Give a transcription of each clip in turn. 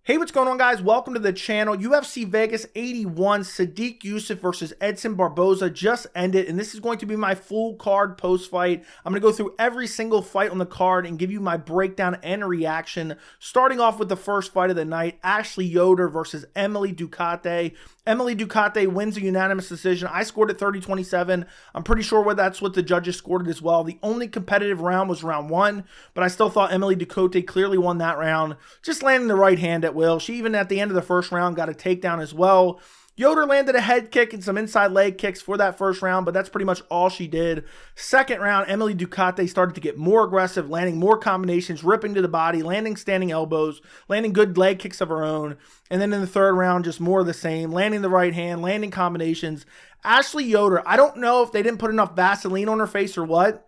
Hey, what's going on, guys? Welcome to the channel. UFC Vegas 81, Sodiq Yusuff versus Edson Barboza just ended, and this is going to be my full card post-fight. I'm going to go through every single fight on the card and give you my breakdown and reaction, starting off with the first fight of the night, Ashley Yoder versus Emily Ducote. Emily Ducote wins a unanimous decision. I scored it 30-27. I'm pretty sure that's what the judges scored it as well. The only competitive round was round one, but I still thought Emily Ducote clearly won that round, just landing the right hand at will. She even at the end of the first round got a takedown as well. Yoder landed a head kick and some inside leg kicks for that first round, but that's pretty much all she did. Second round, Emily Ducote started to get more aggressive, landing more combinations, ripping to the body, landing standing elbows, landing good leg kicks of her own. And then in the third round, just more of the same, landing the right hand, landing combinations. Ashley Yoder, I don't know if they didn't put enough Vaseline on her face or what.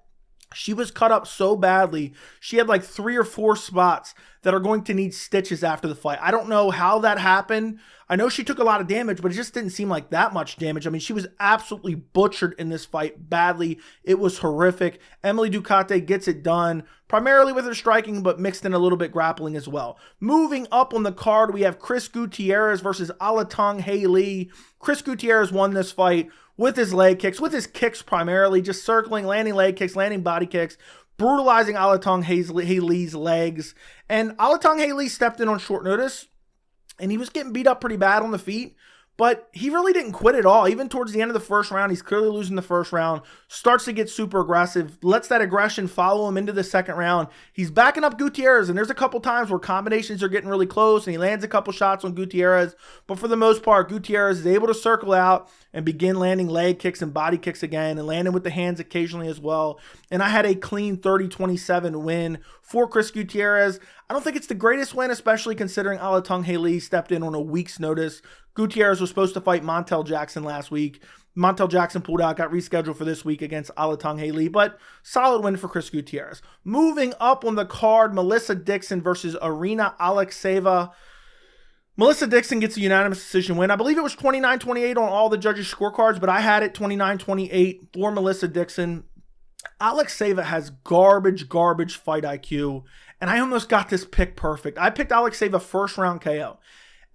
She was cut up so badly. She had like 3 or 4 spots that are going to need stitches after the fight. I don't know how that happened. I know she took a lot of damage, but it just didn't seem like that much damage. I mean, she was absolutely butchered in this fight badly. It was horrific. Emily Ducote gets it done, primarily with her striking, but mixed in a little bit grappling as well. Moving up on the card, we have Chris Gutierrez versus Alatengheili. Chris Gutierrez won this fight with his leg kicks, with his kicks primarily, just circling, landing leg kicks, landing body kicks, brutalizing Alatengheili's legs. And Alatengheili stepped in on short notice, and he was getting beat up pretty bad on the feet, but he really didn't quit at all. Even towards the end of the first round, he's clearly losing the first round, starts to get super aggressive, lets that aggression follow him into the second round. He's backing up Gutierrez, and there's a couple times where combinations are getting really close, and he lands a couple shots on Gutierrez, but for the most part, Gutierrez is able to circle out and begin landing leg kicks and body kicks again, and landing with the hands occasionally as well. And I had a clean 30-27 win for Chris Gutierrez. I don't think it's the greatest win, especially considering Alatengheili stepped in on a week's notice. Gutierrez was supposed to fight Montel Jackson last week. Montel Jackson pulled out, got rescheduled for this week against Alatengheili, but solid win for Chris Gutierrez. Moving up on the card, Melissa Dixon versus Irina Alekseeva. Melissa Dixon gets a unanimous decision win. I believe it was 29-28 on all the judges' scorecards, but I had it 29-28 for Melissa Dixon. Alekseeva has garbage fight IQ, and I almost got this pick perfect. I picked Alekseeva first round KO,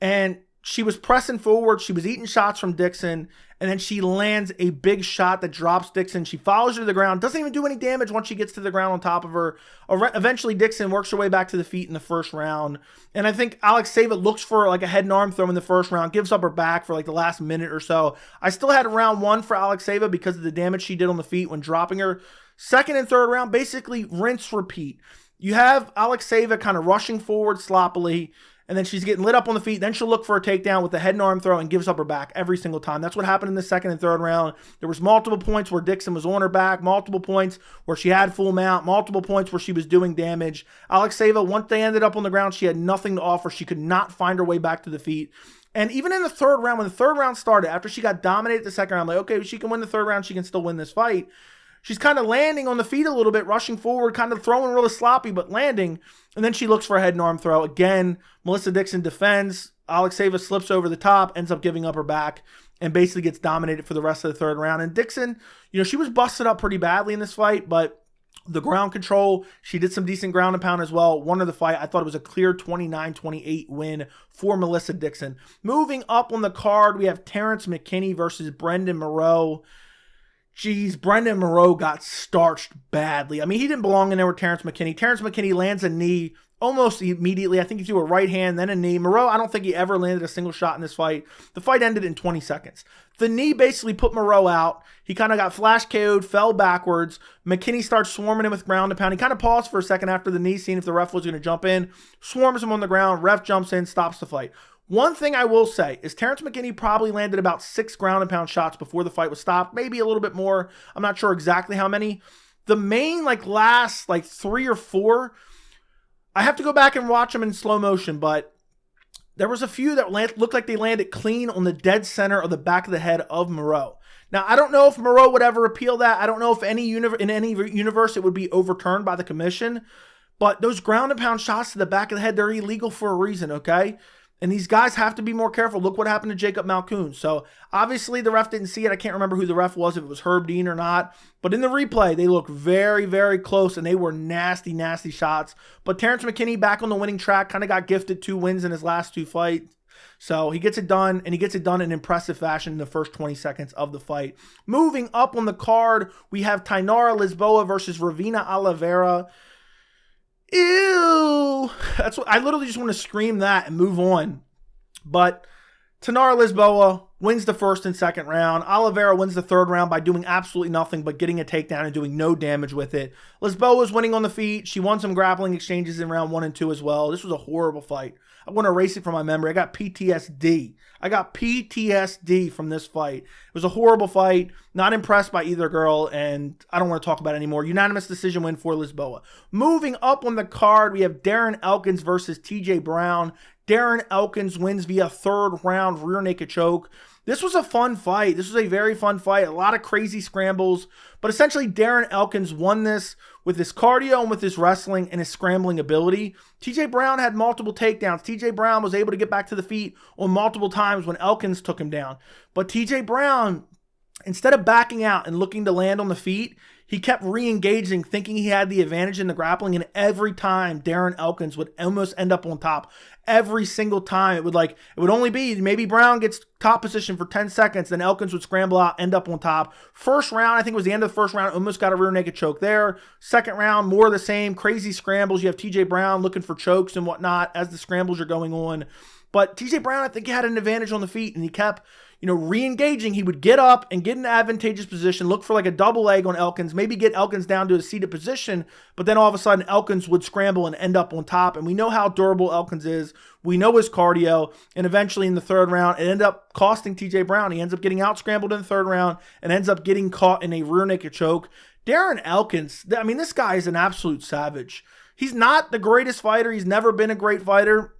and she was pressing forward. She was eating shots from Dixon, and then she lands a big shot that drops Dixon. She follows her to the ground, doesn't even do any damage once she gets to the ground on top of her. Eventually, Dixon works her way back to the feet in the first round, and I think Alekseeva looks for like a head and arm throw in the first round, gives up her back for like the last minute or so. I still had round one for Alekseeva because of the damage she did on the feet when dropping her. Second and third round, basically rinse, repeat. You have Alekseeva kind of rushing forward sloppily, and then she's getting lit up on the feet. Then she'll look for a takedown with a head and arm throw and gives up her back every single time. That's what happened in the second and third round. There was multiple points where Dixon was on her back, multiple points where she had full mount, multiple points where she was doing damage. Alekseeva, once they ended up on the ground, she had nothing to offer. She could not find her way back to the feet. And even in the third round, when the third round started, after she got dominated the second round, I'm like, okay, she can win the third round. She can still win this fight. She's kind of landing on the feet a little bit, rushing forward, kind of throwing really sloppy, but landing. And then she looks for a head and arm throw. Again, Melissa Dixon defends. Alekseeva slips over the top, ends up giving up her back, and basically gets dominated for the rest of the third round. And Dixon, she was busted up pretty badly in this fight, but the ground control, she did some decent ground and pound as well. Won her the fight. I thought it was a clear 29-28 win for Melissa Dixon. Moving up on the card, we have Terrance McKinney versus Brendon Marotte. Geez, Brendon Marotte got starched badly. I mean, he didn't belong in there with Terrance McKinney. Terrance McKinney lands a knee almost immediately. I think he threw a right hand, then a knee. Marotte, I don't think he ever landed a single shot in this fight. The fight ended in 20 seconds. The knee basically put Marotte out. He kind of got flash KO'd, fell backwards. McKinney starts swarming him with ground and pound. He kind of paused for a second after the knee, seeing if the ref was going to jump in. Swarms him on the ground. Ref jumps in, stops the fight. One thing I will say is Terrance McKinney probably landed about 6 ground and pound shots before the fight was stopped. Maybe a little bit more. I'm not sure exactly how many. The main last 3 or 4, I have to go back and watch them in slow motion, but there was a few that looked like they landed clean on the dead center of the back of the head of Marotte. Now, I don't know if Marotte would ever appeal that. I don't know if in any universe it would be overturned by the commission, but those ground and pound shots to the back of the head, they're illegal for a reason, okay? And these guys have to be more careful. Look what happened to Jacob Malkoun. So obviously the ref didn't see it. I can't remember who the ref was, if it was Herb Dean or not. But in the replay, they looked very, very close, and they were nasty, nasty shots. But Terrance McKinney back on the winning track, kind of got gifted 2 wins in his last 2 fights. So he gets it done, and he gets it done in impressive fashion in the first 20 seconds of the fight. Moving up on the card, we have Tainara Lisboa versus Ravena Oliveira. Ew. That's what I literally just want to scream that and move on. But Tainara Lisboa wins the first and second round. Oliveira wins the third round by doing absolutely nothing but getting a takedown and doing no damage with it. Lisboa was winning on the feet. She won some grappling exchanges in round 1 and 2 as well. This was a horrible fight. I want to erase it from my memory. I got PTSD. I got PTSD from this fight. It was a horrible fight. Not impressed by either girl, and I don't want to talk about it anymore. Unanimous decision win for Lisboa. Moving up on the card, we have Darren Elkins versus TJ Brown. Darren Elkins wins via third round rear naked choke. This was a fun fight. This was a very fun fight. A lot of crazy scrambles. But essentially, Darren Elkins won this with his cardio and with his wrestling and his scrambling ability. TJ Brown had multiple takedowns. TJ Brown was able to get back to the feet on multiple times when Elkins took him down. But TJ Brown, instead of backing out and looking to land on the feet, he kept re-engaging, thinking he had the advantage in the grappling, and every time Darren Elkins would almost end up on top. Every single time it would only be maybe Brown gets top position for 10 seconds, then Elkins would scramble out, end up on top. First round, I think it was the end of the first round, almost got a rear naked choke there. Second round, more of the same, crazy scrambles. You have TJ Brown looking for chokes and whatnot as the scrambles are going on. But TJ Brown, I think he had an advantage on the feet, and he kept, re-engaging. He would get up and get in an advantageous position, look for like a double leg on Elkins, maybe get Elkins down to a seated position, but then all of a sudden Elkins would scramble and end up on top. And we know how durable Elkins is. We know his cardio. And eventually in the third round, it ended up costing TJ Brown. He ends up getting out scrambled in the third round and ends up getting caught in a rear naked choke. Darren Elkins, I mean, this guy is an absolute savage. He's not the greatest fighter. He's never been a great fighter,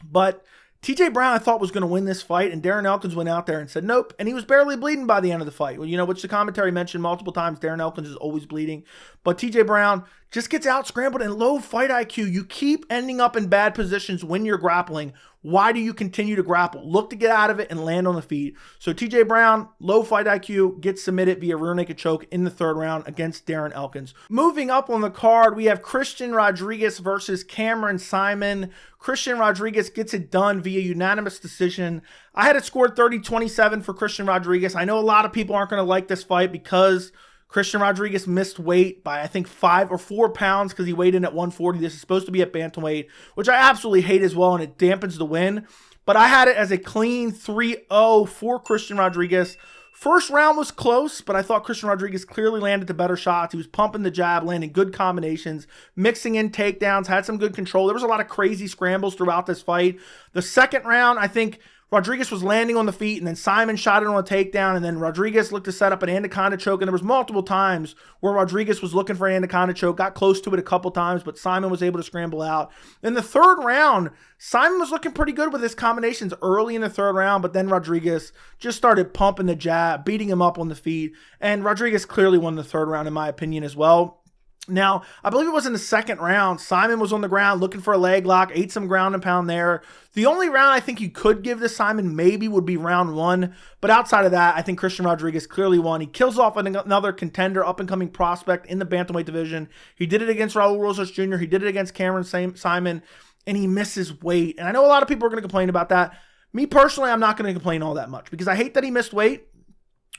but TJ Brown, I thought, was going to win this fight, and Darren Elkins went out there and said nope, and he was barely bleeding by the end of the fight. Well, which the commentary mentioned multiple times, Darren Elkins is always bleeding, but TJ Brown just gets out scrambled and low fight IQ. You keep ending up in bad positions when you're grappling. Why do you continue to grapple? Look to get out of it and land on the feet. So TJ Brown, low fight IQ, gets submitted via rear naked choke in the third round against Darren Elkins. Moving up on the card, we have Christian Rodriguez versus Cameron Saaiman. Christian Rodriguez gets it done via unanimous decision. I had it scored 30-27 for Christian Rodriguez. I know a lot of people aren't going to like this fight because Christian Rodriguez missed weight by, I think, 5 or 4 pounds because he weighed in at 140. This is supposed to be at bantamweight, which I absolutely hate as well, and it dampens the win. But I had it as a clean 3-0 for Christian Rodriguez. First round was close, but I thought Christian Rodriguez clearly landed the better shots. He was pumping the jab, landing good combinations, mixing in takedowns, had some good control. There was a lot of crazy scrambles throughout this fight. The second round, I think Rodriguez was landing on the feet, and then Saaiman shot it on a takedown, and then Rodriguez looked to set up an anaconda choke, and there was multiple times where Rodriguez was looking for an anaconda choke, got close to it a couple times, but Saaiman was able to scramble out. In the third round, Saaiman was looking pretty good with his combinations early in the third round, but then Rodriguez just started pumping the jab, beating him up on the feet, and Rodriguez clearly won the third round in my opinion as well. Now, I believe it was in the second round, Saaiman was on the ground looking for a leg lock, ate some ground and pound there. The only round I think you could give to Saaiman maybe would be round 1, but outside of that, I think Christian Rodriguez clearly won. He kills off another contender, up-and-coming prospect in the bantamweight division. He did it against Raul Rosas Jr., he did it against Cameron Saaiman, and he misses weight. And I know a lot of people are going to complain about that. Me personally, I'm not going to complain all that much because I hate that he missed weight,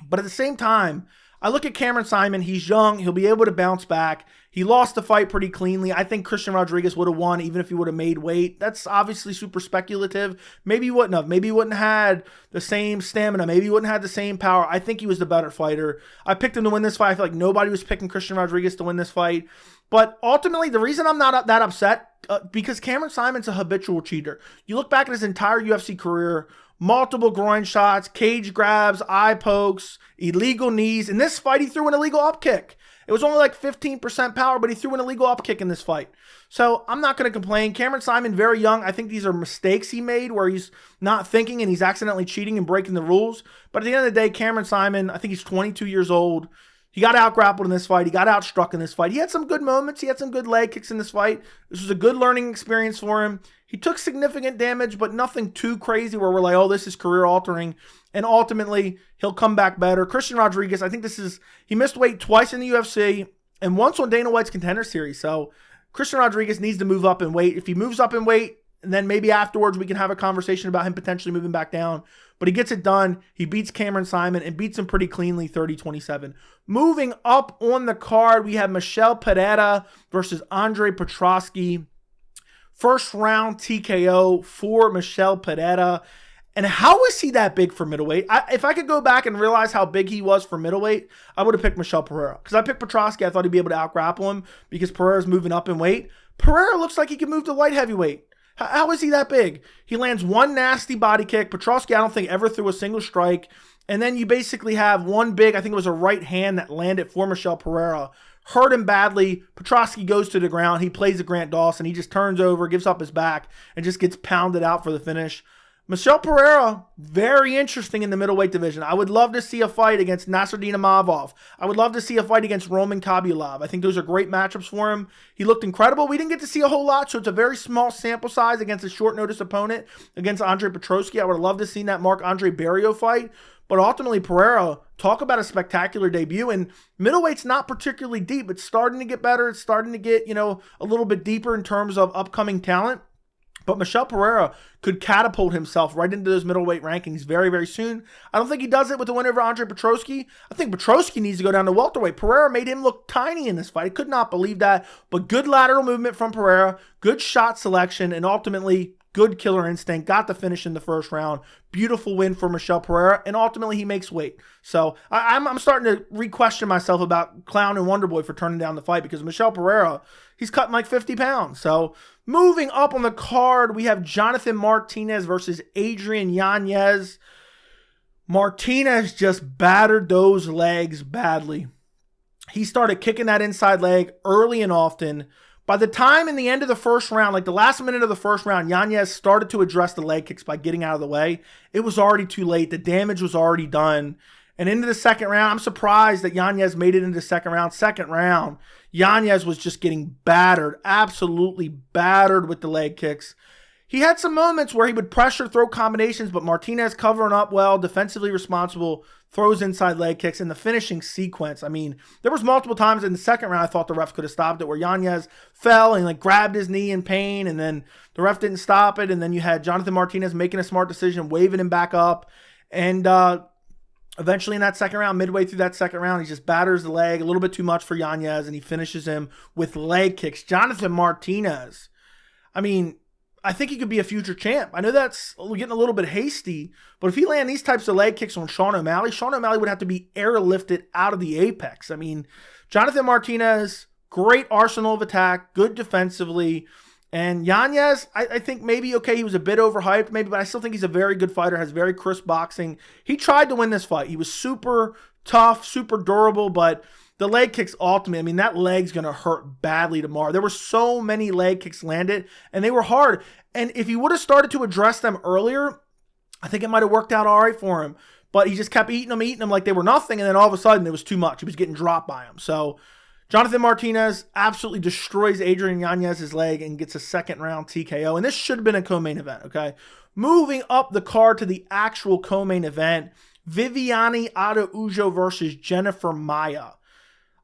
but at the same time, I look at Cameron Saaiman, he's young, he'll be able to bounce back. He lost the fight pretty cleanly. I think Christian Rodriguez would have won even if he would have made weight. That's obviously super speculative. Maybe he wouldn't have. Maybe he wouldn't have had the same stamina. Maybe he wouldn't have had the same power. I think he was the better fighter. I picked him to win this fight. I feel like nobody was picking Christian Rodriguez to win this fight. But ultimately, the reason I'm not that upset, because Cameron Saaiman's a habitual cheater. You look back at his entire UFC career, multiple groin shots, cage grabs, eye pokes, illegal knees. In this fight, he threw an illegal up kick. It was only like 15% power, but he threw an illegal up kick in this fight. So I'm not going to complain. Cameron Saaiman, very young. I think these are mistakes he made where he's not thinking and he's accidentally cheating and breaking the rules. But at the end of the day, Cameron Saaiman, I think he's 22 years old. He got out-grappled in this fight. He got outstruck in this fight. He had some good moments. He had some good leg kicks in this fight. This was a good learning experience for him. He took significant damage, but nothing too crazy where we're like, oh, this is career-altering. And ultimately, he'll come back better. Christian Rodriguez, I think he missed weight twice in the UFC and once on Dana White's Contender Series. So Christian Rodriguez needs to move up in weight. If he moves up in weight, and then maybe afterwards we can have a conversation about him potentially moving back down. But he gets it done. He beats Cameron Saaiman and beats him pretty cleanly, 30-27. Moving up on the card, we have Michel Pereira versus Andre Petroski. First round TKO for Michel Pereira. And how is he that big for middleweight? If I could go back and realize how big he was for middleweight, I would have picked Michel Pereira. Because I picked Petroski, I thought he'd be able to out-grapple him because Pereira's moving up in weight. Pereira looks like he can move to light heavyweight. How is he that big? He lands one nasty body kick. Petroski, I don't think, ever threw a single strike. And then you basically have one big, I think it was a right hand that landed for Michel Pereira. Hurt him badly. Petroski goes to the ground. He plays a Grant Dawson. He just turns over, gives up his back, and just gets pounded out for the finish. Michel Pereira, very interesting in the middleweight division. I would love to see a fight against Nasruddin Imavov. I would love to see a fight against Roman Khabibulov. I think those are great matchups for him. He looked incredible. We didn't get to see a whole lot, so it's a very small sample size against a short notice opponent against Andre Petroski. I would have loved to see that Marc-Andre Barriault fight. But ultimately, Pereira, talk about a spectacular debut. And middleweight's not particularly deep. It's starting to get better. It's starting to get, a little bit deeper in terms of upcoming talent. But Michel Pereira could catapult himself right into those middleweight rankings very, very soon. I don't think he does it with the win over Andre Petroski. I think Petroski needs to go down to welterweight. Pereira made him look tiny in this fight. I could not believe that. But good lateral movement from Pereira, good shot selection, and ultimately good killer instinct. Got the finish in the first round. Beautiful win for Michel Pereira, and ultimately he makes weight. So I'm starting to re-question myself about Clown and Wonderboy for turning down the fight because Michel Pereira, he's cutting like 50 pounds. So moving up on the card, we have Jonathan Martinez versus Adrian Yanez. Martinez just battered those legs badly. He started kicking that inside leg early and often. By the time in the end of the first round, like the last minute of the first round, Yanez started to address the leg kicks by getting out of the way. It was already too late. The damage was already done. And into the second round, I'm surprised that Yanez made it into the second round. Second round, Yanez was just getting battered, absolutely battered with the leg kicks. He had some moments where he would pressure, throw combinations, but Martinez covering up well, defensively responsible, throws inside leg kicks. In the finishing sequence, I mean, there was multiple times in the second round I thought the ref could have stopped it where Yanez fell and grabbed his knee in pain, and then the ref didn't stop it. And then you had Jonathan Martinez making a smart decision, waving him back up. And eventually in that second round, midway through that second round, he just batters the leg a little bit too much for Yanez, and he finishes him with leg kicks. Jonathan Martinez, I mean, I think he could be a future champ. I know that's getting a little bit hasty, but if he land these types of leg kicks on Sean O'Malley would have to be airlifted out of the apex. I mean, Jonathan Martinez, great arsenal of attack, good defensively. And Yanez, I think maybe, okay, he was a bit overhyped maybe, but I still think he's a very good fighter, has very crisp boxing. He tried to win this fight. He was super tough, super durable, but the leg kicks ultimately, I mean, that leg's going to hurt badly tomorrow. There were so many leg kicks landed, and they were hard. And if he would have started to address them earlier, I think it might have worked out all right for him. But he just kept eating them like they were nothing, and then all of a sudden it was too much. He was getting dropped by him. So Jonathan Martinez absolutely destroys Adrian Yanez's leg and gets a second round TKO. And this should have been a co-main event, okay? Moving up the card to the actual co-main event, Viviane Araujo versus Jennifer Maia.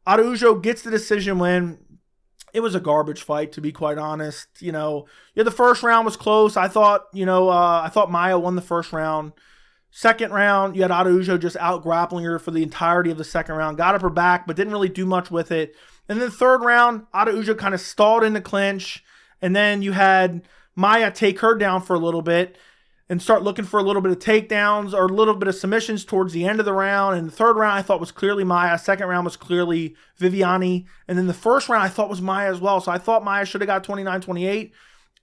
Araujo gets the decision win. It was a garbage fight, to be quite honest. The first round was close. I thought Maia won the first round. Second round, you had Araujo just out grappling her for the entirety of the second round. Got up her back, but didn't really do much with it. And then the third round, Araujo kind of stalled in the clinch. And then you had Maia take her down for a little bit and start looking for a little bit of takedowns or a little bit of submissions towards the end of the round. And the third round I thought was clearly Maia. Second round was clearly Viviane. And then the first round I thought was Maia as well. So I thought Maia should have got 29-28.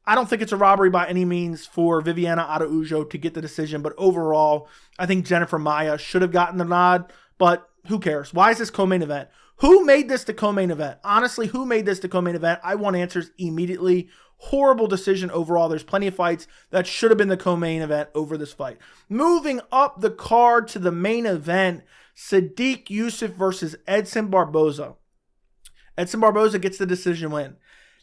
I don't think it's a robbery by any means for Viviane Araujo to get the decision. But overall, I think Jennifer Maia should have gotten the nod. But who cares? Why is this co-main event? Who made this the co-main event? Honestly, who made this the co-main event? I want answers immediately. Horrible decision overall. There's plenty of fights that should have been the co-main event over this fight. Moving up the card to the main event, Sodiq Yusuff versus Edson Barboza. Edson Barboza gets the decision win.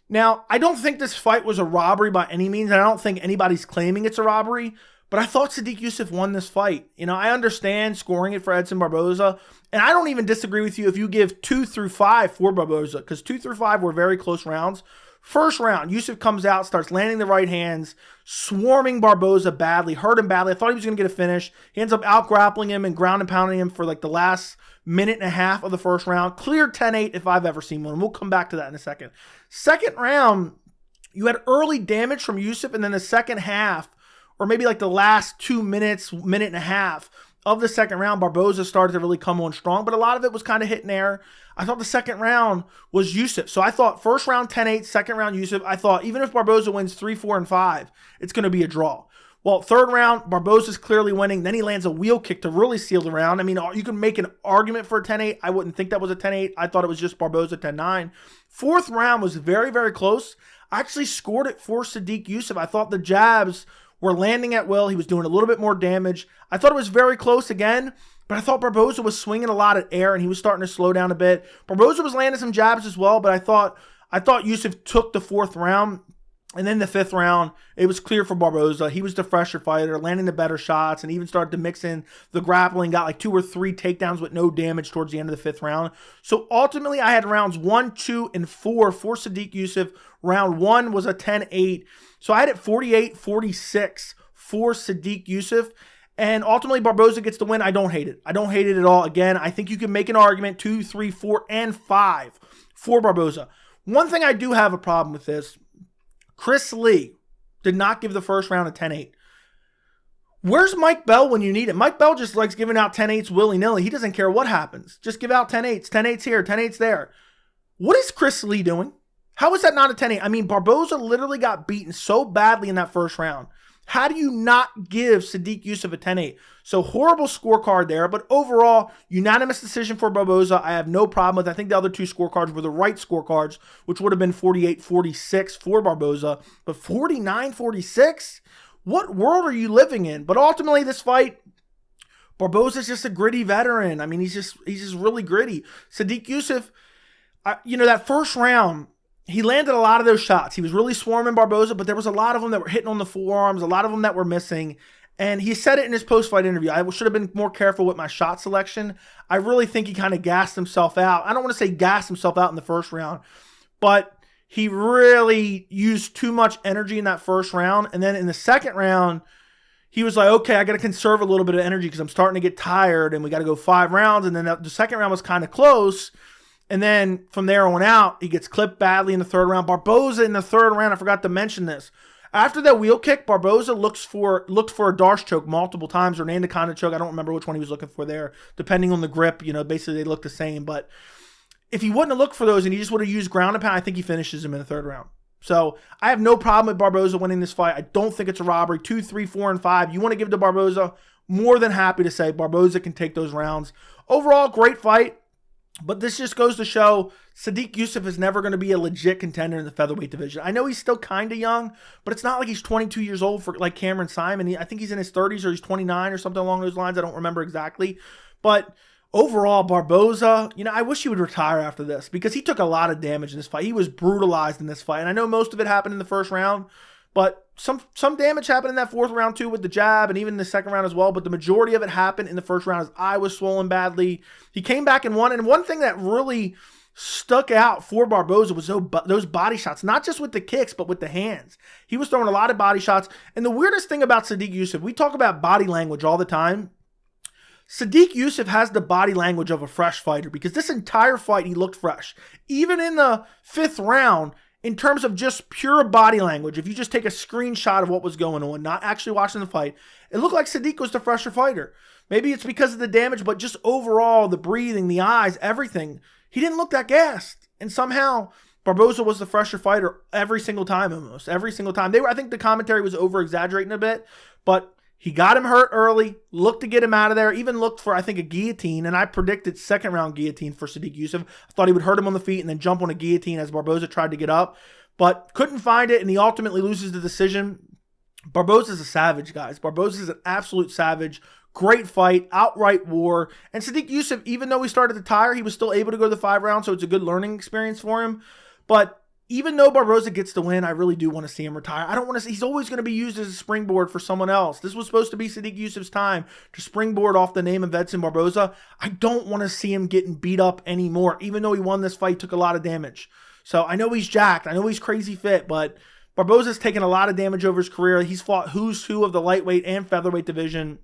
Now, I don't think this fight was a robbery by any means, and I don't think anybody's claiming it's a robbery, but I thought Sodiq Yusuff won this fight. You know, I understand scoring it for Edson Barboza, and I don't even disagree with you if you give 2 through 5 for Barboza, because 2 through 5 were very close rounds. First round, Yusuff comes out, starts landing the right hands, swarming Barboza badly, hurt him badly. I thought he was going to get a finish. He ends up out-grappling him and ground and pounding him for like the last minute and a half of the first round. Clear 10-8 if I've ever seen one. And we'll come back to that in a second. Second round, you had early damage from Yusuff, and then the second half, or maybe like the last 2 minutes, minute and a half of the second round, Barboza started to really come on strong, but a lot of it was kind of hit and air. I thought the second round was Yusuff. So I thought first round 10-8, second round Yusuff. I thought even if Barboza wins 3, 4, and 5, it's going to be a draw. Well, third round, Barboza's clearly winning. Then he lands a wheel kick to really seal the round. I mean, you can make an argument for a 10-8. I wouldn't think that was a 10-8. I thought it was just Barboza 10-9. Fourth round was very, very close. I actually scored it for Sodiq Yusuff. I thought the jabs were landing at will. He was doing a little bit more damage. I thought it was very close again, but I thought Barboza was swinging a lot at air, and he was starting to slow down a bit. Barboza was landing some jabs as well, but I thought Yusuff took the fourth round. And then the fifth round, it was clear for Barboza. He was the fresher fighter, landing the better shots, and even started to mix in the grappling. Got like 2 or 3 takedowns with no damage towards the end of the fifth round. So ultimately, I had rounds 1, 2, and 4 for Sodiq Yusuff. Round 1 was a 10-8. So I had it 48-46 for Sodiq Yusuff. And ultimately, Barboza gets the win. I don't hate it. I don't hate it at all. Again, I think you can make an argument 2, 3, 4, and 5 for Barboza. One thing I do have a problem with this, Chris Lee did not give the first round a 10-8. Where's Mike Bell when you need it? Mike Bell just likes giving out 10-8s willy-nilly. He doesn't care what happens. Just give out 10-8s. 10-8s here, 10-8s there. What is Chris Lee doing? How is that not a 10-8? I mean, Barboza literally got beaten so badly in that first round. How do you not give Sodiq Yusuff a 10-8? So horrible scorecard there, but overall, unanimous decision for Barboza. I have no problem with it. I think the other 2 scorecards were the right scorecards, which would have been 48-46 for Barboza, but 49-46? What world are you living in? But ultimately, this fight, Barboza's just a gritty veteran. I mean, he's just really gritty. Sodiq Yusuff, that first round, he landed a lot of those shots. He was really swarming Barboza, but there was a lot of them that were hitting on the forearms, a lot of them that were missing. And he said it in his post-fight interview. I should have been more careful with my shot selection. I really think he kind of gassed himself out. I don't want to say gassed himself out in the first round, but he really used too much energy in that first round. And then in the second round, he was like, okay, I got to conserve a little bit of energy because I'm starting to get tired and we got to go 5 rounds. And then the second round was kind of close. And then from there on out, he gets clipped badly in the third round. Barboza in the third round, I forgot to mention this. After that wheel kick, Barboza looked for a Darce choke multiple times, or an anaconda choke. I don't remember which one he was looking for there, depending on the grip. Basically they look the same. But if he wouldn't have looked for those and he just would have used ground and pound, I think he finishes him in the third round. So I have no problem with Barboza winning this fight. I don't think it's a robbery. 2, 3, 4, and 5. You want to give to Barboza? More than happy to say Barboza can take those rounds. Overall, great fight. But this just goes to show Sodiq Yusuff is never going to be a legit contender in the featherweight division. I know he's still kind of young, but it's not like he's 22 years old for like Cameron Saaiman. I think he's in his 30s or he's 29 or something along those lines. I don't remember exactly. But overall, Barboza, I wish he would retire after this because he took a lot of damage in this fight. He was brutalized in this fight. And I know most of it happened in the first round, but some damage happened in that fourth round too with the jab and even in the second round as well. But the majority of it happened in the first round. His eye was swollen badly. He came back and won. And one thing that really stuck out for Barboza was those body shots, not just with the kicks, but with the hands. He was throwing a lot of body shots. And the weirdest thing about Sodiq Yusuff, we talk about body language all the time. Sodiq Yusuff has the body language of a fresh fighter because this entire fight, he looked fresh. Even in the fifth round, in terms of just pure body language, if you just take a screenshot of what was going on, not actually watching the fight, it looked like Sodiq was the fresher fighter. Maybe it's because of the damage, but just overall, the breathing, the eyes, everything, he didn't look that gassed. And somehow, Barboza was the fresher fighter every single time, almost. Every single time. I think the commentary was over-exaggerating a bit, but he got him hurt early, looked to get him out of there, even looked for, I think, a guillotine, and I predicted second-round guillotine for Sodiq Yusuff. I thought he would hurt him on the feet and then jump on a guillotine as Barboza tried to get up, but couldn't find it, and he ultimately loses the decision. Barboza's a savage, guys. Barboza's an absolute savage. Great fight, outright war. And Sodiq Yusuff, even though he started to tire, he was still able to go the 5 rounds, so it's a good learning experience for him. But even though Barboza gets the win, I really do want to see him retire. I don't want to see, he's always going to be used as a springboard for someone else. This was supposed to be Sodiq Yusuff's time to springboard off the name of Edson Barboza. I don't want to see him getting beat up anymore, even though he won this fight, took a lot of damage. So I know he's jacked. I know he's crazy fit, but Barboza's taken a lot of damage over his career. He's fought who's who of the lightweight and featherweight division.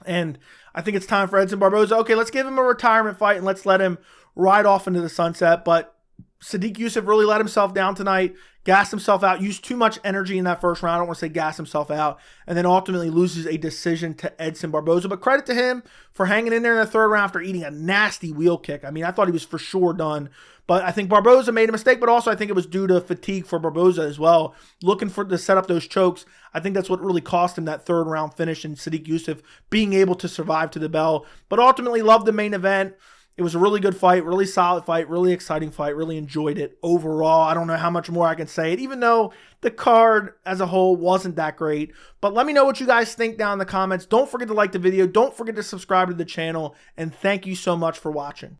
And I think it's time for Edson Barboza. Okay, let's give him a retirement fight and let's let him ride off into the sunset. But Sodiq Yusuff really let himself down tonight, gassed himself out, used too much energy in that first round. I don't want to say gas himself out, and then ultimately loses a decision to Edson Barboza. But credit to him for hanging in there in the 3rd round after eating a nasty wheel kick. I mean, I thought he was for sure done. But I think Barboza made a mistake, but also I think it was due to fatigue for Barboza as well. Looking to set up those chokes. I think that's what really cost him that 3rd round finish, and Sodiq Yusuff being able to survive to the bell. But ultimately loved the main event. It was a really good fight, really solid fight, really exciting fight, really enjoyed it overall. I don't know how much more I can say it, even though the card as a whole wasn't that great. But let me know what you guys think down in the comments. Don't forget to like the video. Don't forget to subscribe to the channel. And thank you so much for watching.